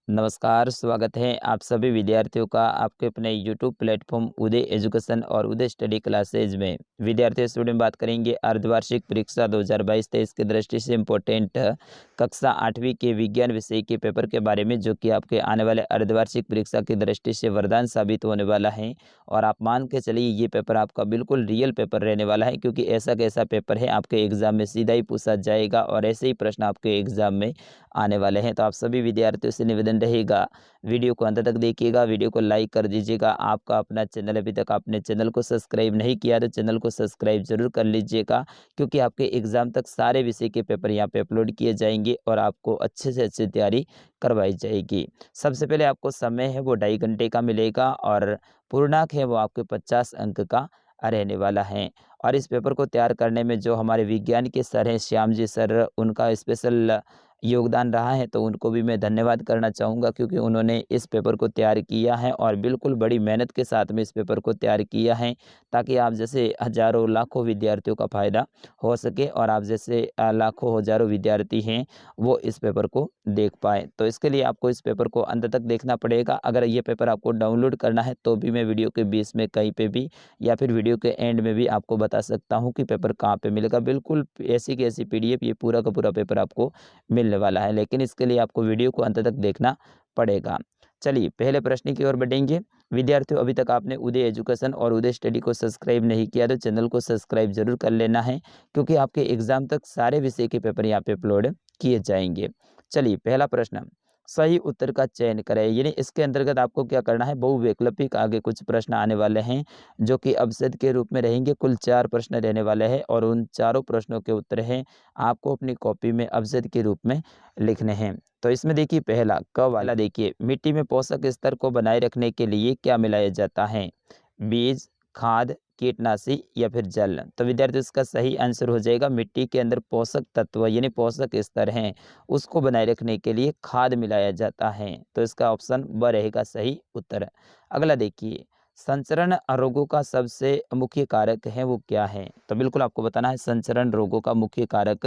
नमस्कार, स्वागत है आप सभी विद्यार्थियों का आपके अपने यूट्यूब प्लेटफॉर्म उदय एजुकेशन और उदय स्टडी क्लासेज में। विद्यार्थी स्टूडेंट बात करेंगे अर्धवार्षिक परीक्षा 2022-23 की दृष्टि से इम्पोर्टेंट कक्षा 8वीं के विज्ञान विषय के पेपर के बारे में, जो कि आपके आने वाले अर्धवार्षिक परीक्षा की दृष्टि से वरदान साबित होने वाला है। और आप मान के चलिए ये पेपर आपका बिल्कुल रियल पेपर रहने वाला है, क्योंकि ऐसा कैसा पेपर है आपके एग्जाम में सीधा ही पूछा जाएगा और ऐसे ही प्रश्न आपके एग्जाम में आने वाले हैं। तो आप सभी विद्यार्थियों से निवेदन रहेगा, वीडियो को अंत तक देखिएगा, वीडियो को लाइक कर दीजिएगा। आपका अपना चैनल अभी तक आपने चैनल को सब्सक्राइब नहीं किया तो चैनल को सब्सक्राइब जरूर कर लीजिएगा, क्योंकि आपके एग्जाम तक सारे विषय के पेपर यहाँ पे अपलोड किए जाएंगे और आपको अच्छे से अच्छी तैयारी करवाई जाएगी। सबसे पहले आपको समय है वो 2.5 घंटे का मिलेगा और पूर्णांक है वो आपके 50 अंक का रहने वाला है। और इस पेपर को तैयार करने में जो हमारे विज्ञान के सर हैं श्याम जी सर, उनका स्पेशल योगदान रहा है, तो उनको भी मैं धन्यवाद करना चाहूँगा, क्योंकि उन्होंने इस पेपर को तैयार किया है और बिल्कुल बड़ी मेहनत के साथ में इस पेपर को तैयार किया है, ताकि आप जैसे हज़ारों लाखों विद्यार्थियों का फ़ायदा हो सके और आप जैसे लाखों हज़ारों विद्यार्थी हैं वो इस पेपर को देख पाए। तो इसके लिए आपको इस पेपर को अंत तक देखना पड़ेगा। अगर ये पेपर आपको डाउनलोड करना है तो भी मैं वीडियो के बीच में कहीं पे भी या फिर वीडियो के एंड में भी आपको बता सकता हूँ कि पेपर कहाँ पे मिलेगा। बिल्कुल ऐसी की ऐसी PDF ये पूरा का पूरा पेपर आपको मिलने वाला है, लेकिन इसके लिए आपको वीडियो को अंत तक देखना पड़ेगा। चलिए पहले प्रश्न की ओर बढ़ेंगे। विद्यार्थियों, अभी तक आपने उदय एजुकेशन और उदय स्टडी को सब्सक्राइब नहीं किया तो चैनल को सब्सक्राइब जरूर कर लेना है, क्योंकि आपके एग्जाम तक सारे विषय के पेपर यहाँ पे अपलोड किए जाएंगे। चलिए पहला प्रश्न, सही उत्तर का चयन करें। यानी इसके अंतर्गत आपको क्या करना है, बहुवैकल्पिक आगे कुछ प्रश्न आने वाले हैं जो कि अवसाद के रूप में रहेंगे। कुल 4 प्रश्न रहने वाले हैं और उन चारों प्रश्नों के उत्तर हैं आपको अपनी कॉपी में अवसाद के रूप में लिखने हैं। तो इसमें देखिए पहला क वाला, देखिए मिट्टी में पोषक स्तर को बनाए रखने के लिए क्या मिलाया जाता है, बीज, खाद, कीटनाशी या फिर जल। तो विद्यार्थी इसका सही आंसर हो जाएगा मिट्टी के अंदर पोषक तत्व यानी पोषक स्तर हैं उसको बनाए रखने के लिए खाद मिलाया जाता है। तो इसका ऑप्शन ब रहेगा सही उत्तर। अगला देखिए, संचरण रोगों का सबसे मुख्य कारक है वो क्या है। तो बिल्कुल आपको बताना है संचरण रोगों का मुख्य कारक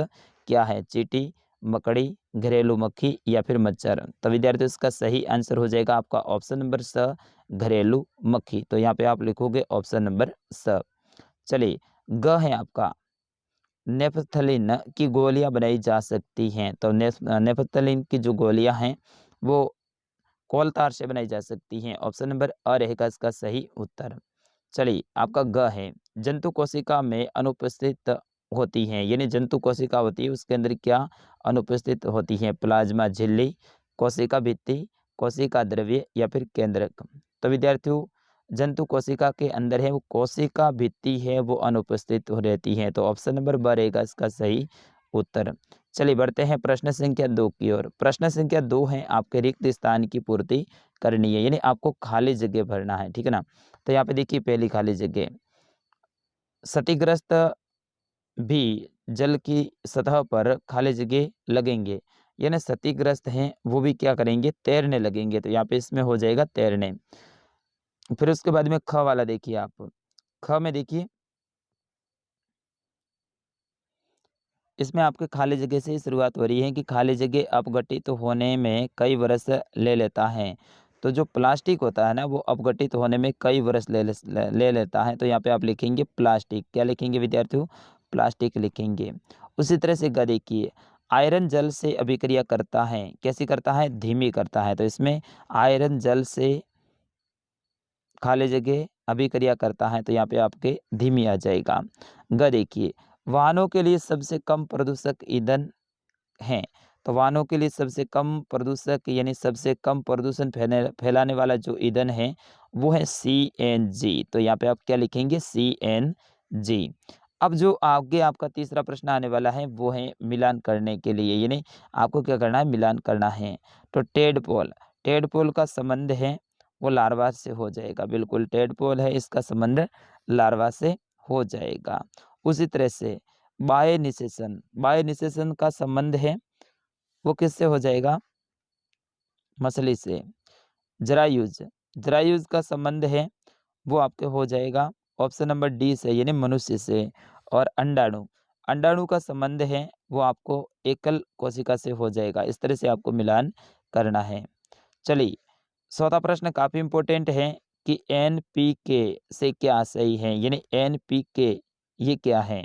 क्या है, चींटी, मकड़ी, घरेलू मक्खी या फिर मच्छर। तो विद्यार्थियों इसका सही आंसर हो जाएगा आपका ऑप्शन नंबर स, घरेलू मक्खी। तो यहाँ पे आप लिखोगे ऑप्शन नंबर स। चलिए ग है आपका, नेपथलीन की गोलियां बनाई जा सकती हैं। तो नेपथलीन की जो गोलियां हैं वो कोलतार से बनाई जा सकती हैं। ऑप्शन नंबर अ रहेगा इसका सही उत्तर। चलिए आपका ग है, जंतु कोशिका में अनुपस्थित होती हैं। यानी जंतु कोशिका होती है उसके अंदर क्या अनुपस्थित होती हैं, प्लाज्मा झिल्ली, कोशिका भित्ति, कोशिका द्रव्य या फिर केंद्रक। तो विद्यार्थियों जंतु कोशिका के अंदर है वो कोशिका भित्ति है वो अनुपस्थित हो रहती है। तो ऑप्शन नंबर ब रहेगा इसका सही उत्तर। चलिए बढ़ते हैं प्रश्न संख्या 2 की ओर। प्रश्न संख्या 2 है, आपके रिक्त स्थान की पूर्ति करनी है, यानी आपको खाली जगह भरना है, ठीक है ना। तो यहाँ पे देखिए पहली खाली जगह, क्षतिग्रस्त भी जल की सतह पर खाली जगह लगेंगे, यानी क्षतिग्रस्त हैं वो भी क्या करेंगे, तैरने लगेंगे। तो यहाँ पे इसमें हो जाएगा तैरने। फिर उसके बाद में ख वाला देखिए आप, ख में देखिए इसमें आपके खाली जगह से ही शुरुआत हो रही है कि खाली जगह अपघटित होने में कई वर्ष ले लेता है। तो जो प्लास्टिक होता है ना वो अपघटित होने में कई वर्ष ले लेता है। तो यहाँ पे आप लिखेंगे प्लास्टिक। क्या लिखेंगे विद्यार्थियों, प्लास्टिक लिखेंगे। उसी तरह से ग देखिए, आयरन जल से अभिक्रिया करता है, कैसी करता है, धीमी करता है। तो इसमें आयरन जल से खाली जगह अभिक्रिया करता है, तो यहाँ पे आपके धीमी आ जाएगा। ग देखिए, वाहनों के लिए सबसे कम प्रदूषक ईंधन है। तो वाहनों के लिए सबसे कम प्रदूषक यानी सबसे कम प्रदूषण फैलाने वाला जो ईंधन है वो है CNG। तो यहाँ पे आप क्या लिखेंगे, CNG। अब जो आगे आपका तीसरा प्रश्न आने वाला है वो है मिलान करने के लिए, यानी आपको क्या करना है, मिलान करना है। तो टेडपोल, टेडपोल का संबंध है वो लार्वा से हो जाएगा। बिल्कुल टेडपोल है इसका संबंध लार्वा से हो जाएगा। उसी तरह से बायोनिसेशन, बायोनिसेशन का संबंध है वो किससे हो जाएगा, मछली से। जरायुज, जरायुज का संबंध है वो आपके हो जाएगा ऑप्शन नंबर डी से, यानी मनुष्य से। और अंडाणु, अंडाणु का संबंध है वो आपको एकल कोशिका से हो जाएगा। इस तरह से आपको मिलान करना है। चलिए, चौथा प्रश्न काफ़ी इम्पोर्टेंट है कि एनपीके से क्या सही है, यानी एनपीके ये क्या है?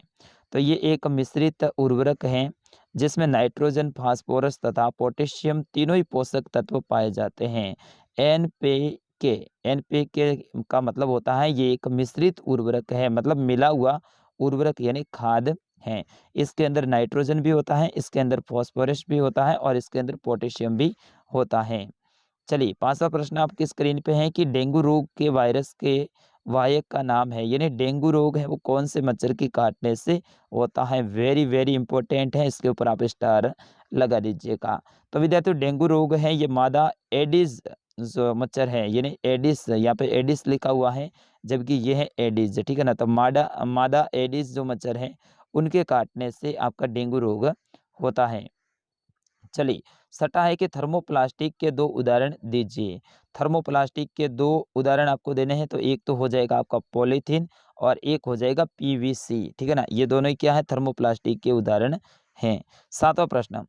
तो ये एक मिश्रित उर्वरक है जिसमें नाइट्रोजन, फास्फोरस तथा पोटेशियम तीनों ही पोषक तत्व पाए जाते हैं। एनपीके एनपीके का मतलब होता है ये एक मिश्रित उर्वरक है, मतलब मिला हुआ उर्वरक यानी खाद है। इसके अंदर नाइट्रोजन भी होता है, इसके अंदर फास्फोरस भी होता है और इसके अंदर पोटेशियम भी होता है। चलिए, पाँचवा प्रश्न आपकी स्क्रीन पे है कि डेंगू रोग के वायरस के वाहक का नाम है, यानी डेंगू रोग है वो कौन से मच्छर के काटने से होता है? वेरी वेरी इंपॉर्टेंट है, इसके ऊपर आप स्टार लगा दीजिएगा। तो विद्यार्थियों, डेंगू रोग है ये मादा एडिस जो मच्छर है, यानी एडिस, यहाँ पे एडिस लिखा हुआ है जबकि ये है एडिस, ठीक है ना। तो मादा मादा एडिस जो मच्छर है उनके काटने से आपका डेंगू रोग होता है। चलिए, सटा है कि थर्मोप्लास्टिक के 2 उदाहरण दीजिए। थर्मोप्लास्टिक के 2 उदाहरण आपको देने हैं, तो एक तो हो जाएगा आपका पॉलीथीन और एक हो जाएगा पीवीसी, ठीक है ना। ये दोनों ही क्या है? थर्मोप्लास्टिक के उदाहरण हैं। सातवां प्रश्न,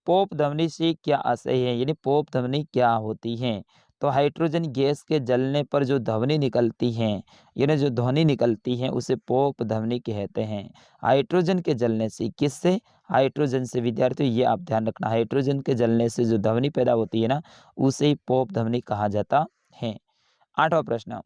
पोप ध्वनि से क्या आशय है, यानी पोप ध्वनि क्या होती है? तो हाइड्रोजन गैस के जलने पर जो ध्वनि निकलती है, यानी जो ध्वनि निकलती है उसे पोप ध्वनि कहते हैं। हाइड्रोजन के जलने से, किससे? हाइड्रोजन से। विद्यार्थियों ये आप ध्यान रखना, हाइड्रोजन के जलने से जो ध्वनि पैदा होती है ना, उसे ही पोप ध्वनि कहा जाता है। आठवां प्रश्न,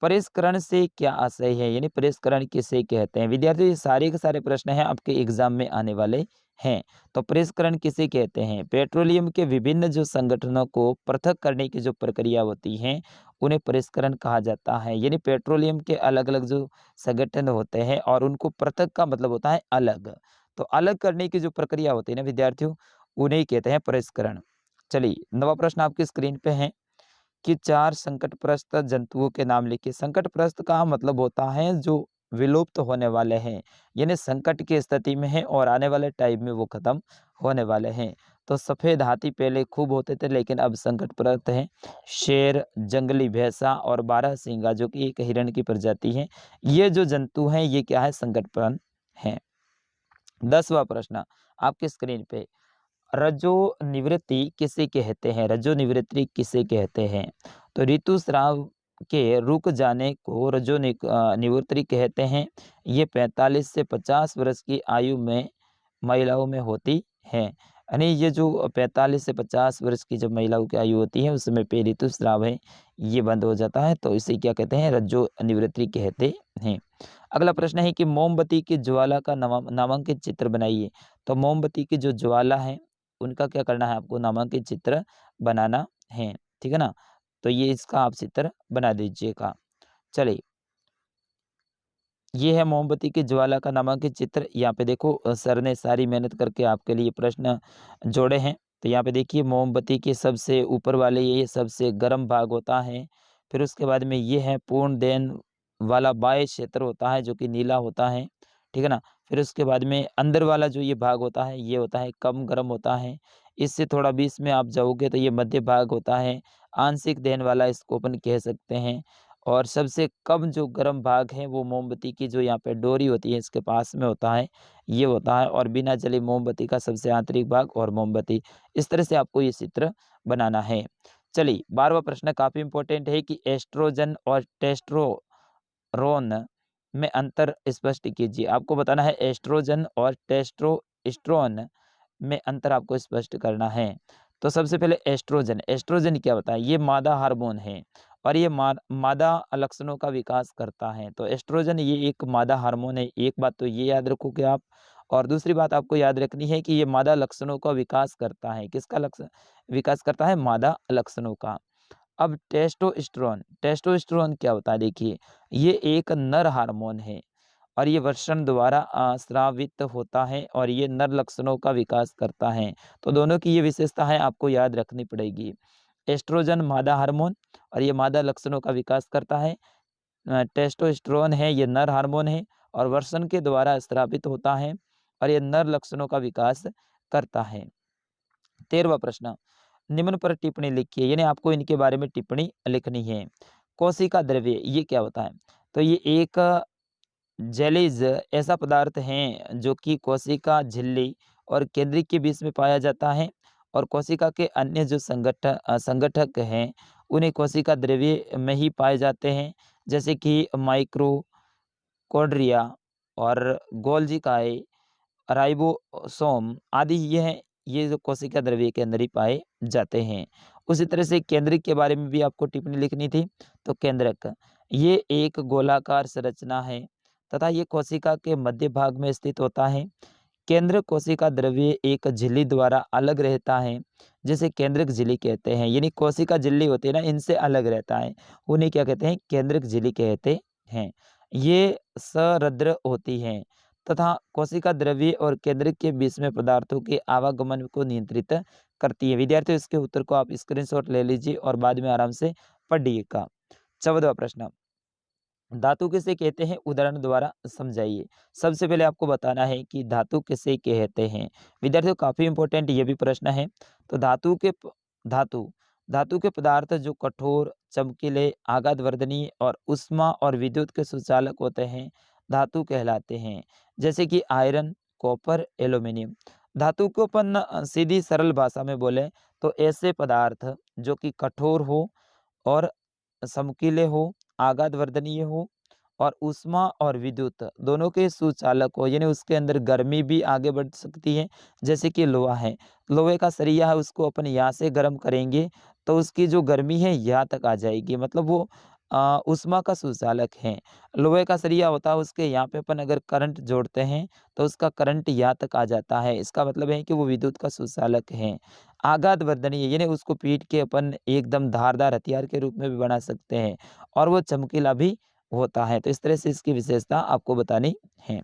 परिष्करण से क्या आशय है, यानी परिष्करण किसे कहते हैं? विद्यार्थियों ये सारे के सारे प्रश्न हैं आपके एग्जाम में आने वाले हैं। तो परिष्करण किसे कहते हैं? पेट्रोलियम के विभिन्न जो संगठनों को पृथक करने की जो प्रक्रिया होती है उन्हें परिष्करण कहा जाता है। यानी पेट्रोलियम के अलग अलग जो संगठन होते हैं और उनको पृथक का मतलब होता है अलग, तो अलग करने की जो प्रक्रिया होती है ना विद्यार्थियों, उन्हें कहते हैं परिष्करण। चलिए, नवा प्रश्न आपकी स्क्रीन पे है कि 4 संकटग्रस्त जंतुओं के नाम लिखिए। संकटग्रस्त का मतलब होता है जो विलुप्त होने वाले हैं, यानी संकट की स्थिति में है और आने वाले टाइम में वो खत्म होने वाले हैं। तो सफेद हाथी पहले खूब होते थे लेकिन अब संकटग्रस्त हैं। शेर, जंगली भैंसा और बारहसिंगा जो कि एक हिरण की प्रजाति है, ये जो जंतु हैं ये क्या है? संकटप्रद हैं। 10वां प्रश्न आपकी स्क्रीन पे, रजो निवृत्ति किसे कहते हैं? रजो निवृत्ति किसे कहते हैं? तो ऋतुस्राव के रुक जाने को निवृत्ति कहते हैं। ये 45 से 50 वर्ष की आयु में महिलाओं में होती है। यानी ये जो 45 से 50 वर्ष की जब महिलाओं की आयु होती है उस समय पे ऋतुस्राव है ये बंद हो जाता है, तो इसे क्या कहते हैं? रज्जो निवृत्ति कहते हैं। अगला प्रश्न है कि मोमबत्ती की ज्वाला का नामांकित चित्र बनाइए। तो मोमबत्ती की जो ज्वाला है उनका क्या करना है? आपको नामांकित चित्र बनाना है, ठीक है ना। तो ये इसका आप चित्र बना दीजिएगा। चलिए, ये है मोमबत्ती की ज्वाला का नामांकित चित्र। यहाँ पे देखो सर ने सारी मेहनत करके आपके लिए प्रश्न जोड़े हैं। तो यहाँ पे देखिए मोमबत्ती के सबसे ऊपर वाले ये सबसे गर्म भाग होता है। फिर उसके बाद में ये है पूर्ण देन वाला बाह्य क्षेत्र होता है जो कि नीला होता है, ठीक है ना। फिर उसके बाद में अंदर वाला जो ये भाग होता है ये होता है कम गर्म होता है। इससे थोड़ा बीच में आप जाओगे तो ये मध्य भाग होता है, आंशिक दहन वाला इसको अपन कह सकते हैं। और सबसे कम जो गर्म भाग है वो मोमबत्ती की जो यहाँ पे डोरी होती है इसके पास में होता है, ये होता है। और बिना जली मोमबत्ती का सबसे आंतरिक भाग और मोमबत्ती, इस तरह से आपको ये चित्र बनाना है। चलिए, 12वां प्रश्न काफ़ी इंपॉर्टेंट है कि एस्ट्रोजन और टेस्टोस्टेरोन में अंतर स्पष्ट कीजिए। आपको बताना है एस्ट्रोजन और टेस्टोस्टेरोन में अंतर आपको स्पष्ट करना है। तो सबसे पहले एस्ट्रोजन, एस्ट्रोजन क्या होता है? ये मादा हार्मोन है और ये मादा लक्षणों का विकास करता है। तो एस्ट्रोजन ये एक मादा हार्मोन है, एक बात तो ये याद रखोगे आप। और दूसरी बात आपको याद रखनी है कि ये मादा लक्षणों का विकास करता है। किसका लक्षण विकास करता है? मादा लक्षणों का। अब टेस्टोस्टेरोन, टेस्टोस्टेरोन क्या होता है? देखिए, ये एक नर हार्मोन है और ये वृषण द्वारा स्रावित होता है और ये नर लक्षणों का विकास करता है। तो दोनों की ये विशेषता है आपको याद रखनी पड़ेगी। एस्ट्रोजन मादा हार्मोन और ये मादा लक्षणों का विकास करता है। टेस्टोस्टेरोन है ये नर हार्मोन है और वृषण के द्वारा स्रावित होता है और ये नर लक्षणों का विकास करता है। 13वां प्रश्न, निम्न पर टिप्पणी लिखिए, यानी आपको इनके बारे में टिप्पणी लिखनी है। कोशिका द्रव्य ये क्या होता है? तो ये एक जेलीज ऐसा पदार्थ है जो कि कोशिका झिल्ली और केंद्रिक के बीच में पाया जाता है और कोशिका के अन्य जो संगठक हैं उन्हें कोशिका द्रव्य में ही पाए जाते हैं, जैसे कि माइक्रोकोन्ड्रिया और गोल्जी काय, राइबोसोम आदि ये जो कोशिका द्रव्य के अंदर ही पाए जाते हैं। उसी तरह से केंद्रक के बारे में भी आपको टिप्पणी लिखनी थी। तो केंद्रक ये एक गोलाकार संरचना है तथा ये कोशिका के मध्य भाग में स्थित होता है। केंद्रक कोशिका द्रव्य एक झिल्ली द्वारा अलग रहता है, जिसे केंद्रक झिल्ली कहते हैं। यानी कोशिका झिल्ली होती है ना, इनसे अलग रहता है, उन्हें क्या कहते हैं? केंद्रक झिल्ली कहते हैं। ये सरद्र होती हैं तथा कोशिका द्रव्य और केंद्रक के बीच में पदार्थों के आवागमन को नियंत्रित करती है। विद्यार्थियों, इसके उत्तर को आप स्क्रीनशॉट ले लीजिए और बाद में आराम से पढ़िएगा। 14वां प्रश्न, धातु किसे कहते हैं? उदाहरण द्वारा समझाइए। सबसे पहले आपको बताना है कि धातु किसे कहते हैं। विद्यार्थियों, काफी इंपॉर्टेंट ये भी प्रश्न है। तो धातु धातु के पदार्थ जो कठोर, चमकीले, आघातवर्धनीय और ऊष्मा और विद्युत के सुचालक होते हैं, धातु कहलाते हैं। जैसे कि आयरन, कॉपर, एल्यूमिनियम। धातु को अपन सीधी सरल भाषा में बोले तो ऐसे पदार्थ जो कि कठोर हो और चमकीले हो, आघात वर्धनीय हो और ऊष्मा और विद्युत दोनों के सुचालक हो, यानी उसके अंदर गर्मी भी आगे बढ़ सकती है। जैसे कि लोहा है, लोहे का सरिया है, उसको अपन यहाँ से गर्म करेंगे तो उसकी जो गर्मी है यहाँ तक आ जाएगी, मतलब वो ऊष्मा का सुचालक है। लोहे का सरिया होता है, उसके यहाँ पे अपन अगर करंट जोड़ते हैं तो उसका करंट यहाँ तक आ जाता है, इसका मतलब है कि वो विद्युत का सुचालक है। आघात वर्धनीय यानी उसको पीट के अपन एकदम धारदार हथियार के रूप में भी बना सकते हैं और वो चमकीला भी होता है। तो इस तरह से इसकी विशेषता आपको बतानी है।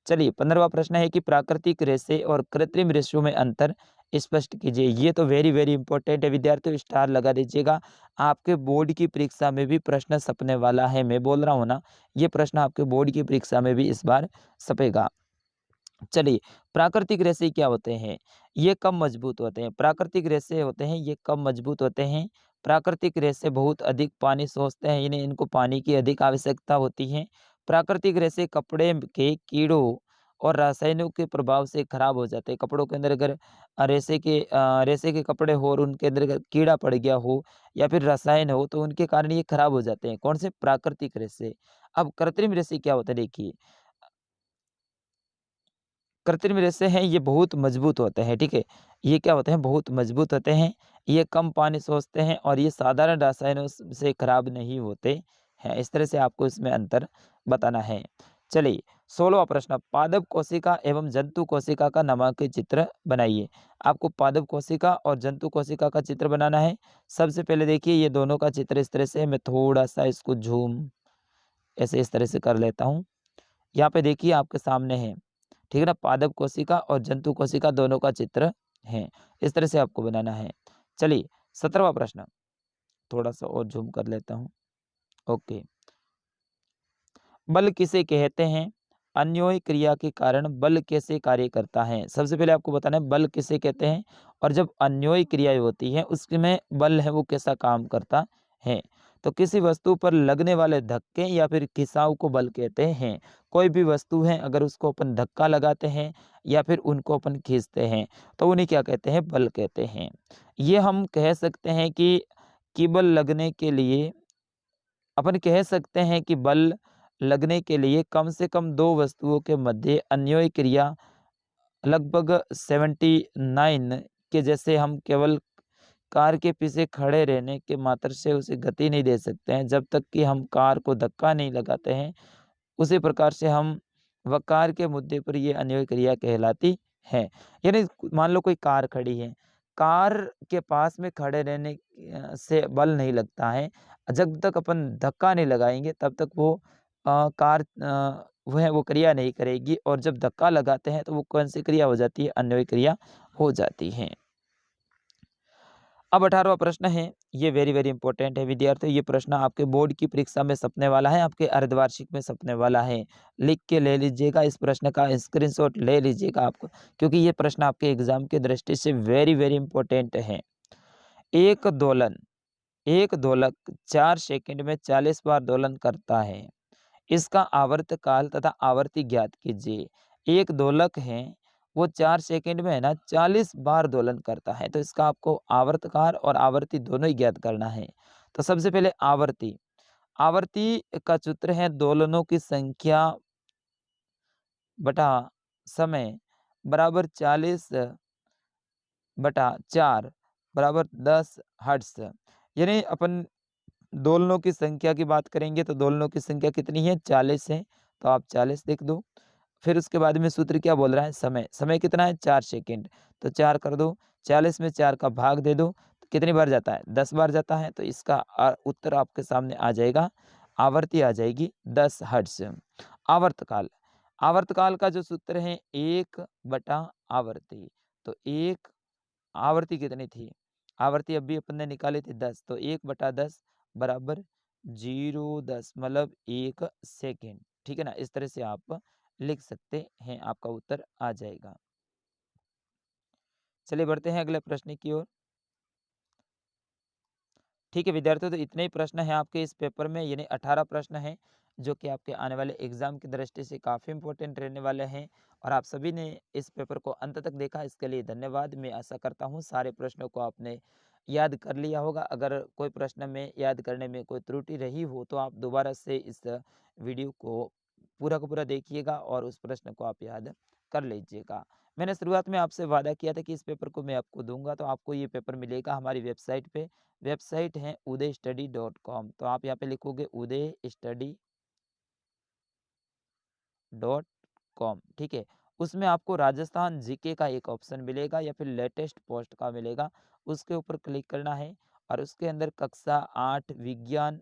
चलिए, 15वां प्रश्न है कि प्राकृतिक रेशे और कृत्रिम रेशों में अंतर स्पष्ट कीजिए। ये तो वेरी वेरी इंपॉर्टेंट है विद्यार्थियों, स्टार लगा दीजिएगा। आपके बोर्ड की परीक्षा में भी प्रश्न छपने वाला है, मैं बोल रहा हूँ ना, ये प्रश्न आपके बोर्ड की परीक्षा में भी इस बार छपेगा। चलिए, प्राकृतिक रेशे क्या होते हैं? ये कम मजबूत होते हैं। प्राकृतिक रेशे होते हैं ये कम मजबूत होते हैं। प्राकृतिक रेशे बहुत अधिक पानी सोखते हैं, यानी इनको पानी की अधिक आवश्यकता होती है। प्राकृतिक रेशे कपड़े के कीड़ों और रासायनिकों के प्रभाव से खराब हो जाते हैं। कपड़ों के अंदर अगर रेशे के कपड़े हो और उनके अंदर अगर कीड़ा पड़ गया हो या फिर रसायन हो तो उनके कारण ये खराब हो जाते हैं। कौन से? प्राकृतिक रेशे। अब कृत्रिम रेशे क्या होता है? देखिए, कृत्रिम रेशे हैं ये बहुत मजबूत होते हैं, ठीक है। ये क्या होते हैं? बहुत मजबूत होते हैं। ये कम पानी सोखते हैं और ये साधारण रसायनों से खराब नहीं होते हैं। इस तरह से आपको इसमें अंतर बताना है। चलिए, 16वां प्रश्न, पादप कोशिका एवं जंतु कोशिका का नामांकित चित्र बनाइए। आपको पादप कोशिका और जंतु कोशिका का चित्र बनाना है। सबसे पहले देखिए, ये दोनों का चित्र इस तरह से, मैं थोड़ा सा इसको झूम ऐसे इस तरह से कर लेता हूँ। यहाँ पे देखिए आपके सामने है, ठीक है ना, पादप कोशिका और जंतु कोशिका दोनों का चित्र है। इस तरह से आपको बनाना है। चलिए, 17वां प्रश्न, थोड़ा सा और जूम कर लेता हूँ। ओके, बल किसे कहते हैं? अन्योन्य क्रिया के कारण बल कैसे कार्य करता है? सबसे पहले आपको बताना है बल किसे कहते हैं और जब अन्योन्य क्रिया होती है उसमें बल है वो कैसा काम करता है। तो किसी वस्तु पर लगने वाले धक्के या फिर खिंचाव को बल कहते हैं। कोई भी वस्तु है अगर उसको अपन धक्का लगाते हैं या फिर उनको अपन खींचते हैं तो उन्हें क्या कहते हैं? बल कहते हैं। ये हम कह सकते हैं कि बल लगने के लिए अपन कह सकते हैं कि बल लगने के लिए कम से कम दो वस्तुओं के मध्य अन्योन्य क्रिया लगभग 79 के जैसे हम केवल कार के पीछे खड़े रहने के मात्र से उसे गति नहीं दे सकते हैं जब तक कि हम कार को धक्का नहीं लगाते हैं। उसी प्रकार से हम वकार के मुद्दे पर ये अन्योन्य क्रिया कहलाती है। यानी मान लो कोई कार खड़ी है, कार के पास में खड़े रहने से बल नहीं लगता है। जब तक अपन धक्का नहीं लगाएंगे तब तक वो कार वो क्रिया नहीं करेगी और जब धक्का लगाते हैं तो वो कौन सी क्रिया हो जाती है? अन्योन्य क्रिया हो जाती है। अब 18वां प्रश्न है, ये वेरी वेरी इंपॉर्टेंट है विद्यार्थियों। ये प्रश्न आपके बोर्ड की परीक्षा में छपने वाला है, आपके अर्धवार्षिक में छपने वाला है। लिख के ले लीजिएगा, इस प्रश्न का स्क्रीनशॉट ले लीजिएगा आपको, क्योंकि ये प्रश्न आपके एग्जाम की दृष्टि से वेरी वेरी इंपॉर्टेंट है। एक दोलन एक दोलक 4 सेकंड में 40 बार दोलन करता है। इसका आवर्त काल तथा आवर्ती ज्ञात कीजिए। एक दोलक है वो 4 सेकंड में है ना 40 बार दोलन करता है। तो इसका आपको आवर्तकाल और आवर्ती दोनों ही ज्ञात करना है। तो सबसे पहले आवर्ती, आवर्ती का सूत्र है दोलनों की संख्या बटा समय बराबर 40 बटा 4 बराबर 10 हर्ट्ज। यानी अपन दोलनों की संख्या की बात करेंगे तो दोलनों की संख्या कितनी है 40 है, तो आप 40 लिख दो। फिर उसके बाद में सूत्र क्या बोल रहा है समय, समय कितना है 4 सेकंड, तो 4 कर दो, 40 में 4 का भाग दे दो, तो कितनी बार जाता है 10 बार जाता है। तो इसका उत्तर आपके सामने आ जाएगा, आवर्ती आ जाएगी 10 हर्ट्ज। आवर्तकाल, आवर्तकाल का जो सूत्र है 1 बटा आवर्ती, तो 1 आवर्ती कितनी थी? आवर्ती अभी अपन ने निकाली थी 10, तो 1 बटा 10 बराबर 0.10 मतलब 1 सेकंड। ठीक है ना? इस तरह से आप लिख सकते हैं, आपका उत्तर आ जाएगा। चलिए बढ़ते हैं अगले प्रश्न की ओर। ठीक है विद्यार्थियों, तो इतने ही प्रश्न हैं आपके इस पेपर में, यानी 18 प्रश्न हैं जो कि आपके आने वाले एग्जाम की दृष्टि से काफ़ी इंपॉर्टेंट रहने वाले हैं। और आप सभी ने इस पेपर को अंत तक देखा, इसके लिए धन्यवाद। मैं आशा करता हूँ सारे प्रश्नों को आपने याद कर लिया होगा। अगर कोई प्रश्न में याद करने में कोई त्रुटि रही हो तो आप दोबारा से इस वीडियो को पूरा का पूरा देखिएगा और उस प्रश्न को आप याद कर लीजिएगा। मैंने शुरुआत में आपसे वादा किया था कि इस पेपर को मैं आपको दूंगा, तो आपको ये पेपर मिलेगा हमारी वेबसाइट पे। वेबसाइट है udaystudy.com। तो आप यहाँ पे लिखोगे udaystudy.com, ठीक है। उसमें आपको राजस्थान जीके का एक ऑप्शन मिलेगा या फिर लेटेस्ट पोस्ट का मिलेगा, उसके ऊपर क्लिक करना है और उसके अंदर कक्षा 8 विज्ञान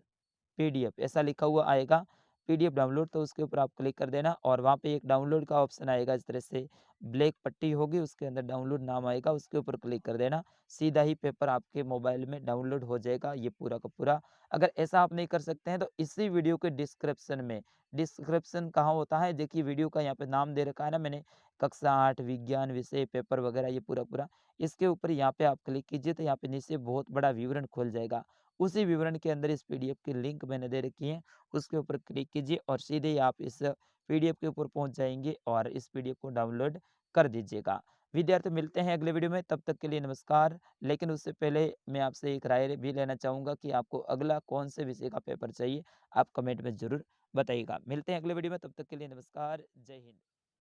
पीडीएफ ऐसा लिखा हुआ आएगा, पीडीएफ डाउनलोड, तो उसके ऊपर आप क्लिक कर देना और वहाँ पे एक डाउनलोड का ऑप्शन आएगा। इस तरह से ब्लैक पट्टी होगी, उसके अंदर डाउनलोड नाम आएगा, उसके ऊपर क्लिक कर देना। सीधा ही पेपर आपके मोबाइल में डाउनलोड हो जाएगा ये पूरा का पूरा। अगर ऐसा आप नहीं कर सकते हैं तो इसी वीडियो के डिस्क्रिप्शन में, डिस्क्रिप्शन कहाँ होता है देखिए, वीडियो का यहाँ पे नाम दे रखा है ना मैंने, कक्षा 8 विज्ञान विषय पेपर वगैरह ये पूरा पूरा, इसके ऊपर यहाँ पे आप क्लिक कीजिए तो यहाँ पे नीचे बहुत बड़ा विवरण खुल जाएगा। उसी विवरण के अंदर इस पीडीएफ की लिंक मैंने दे रखी है, उसके ऊपर क्लिक कीजिए और सीधे ही आप इस पीडीएफ के ऊपर पहुंच जाएंगे और इस पीडीएफ को डाउनलोड कर दीजिएगा। विद्यार्थी मिलते हैं अगले वीडियो में, तब तक के लिए नमस्कार। लेकिन उससे पहले मैं आपसे एक राय भी लेना चाहूँगा कि आपको अगला कौन से विषय का पेपर चाहिए, आप कमेंट में ज़रूर बताइएगा। मिलते हैं अगले वीडियो में, तब तक के लिए नमस्कार, जय हिंद।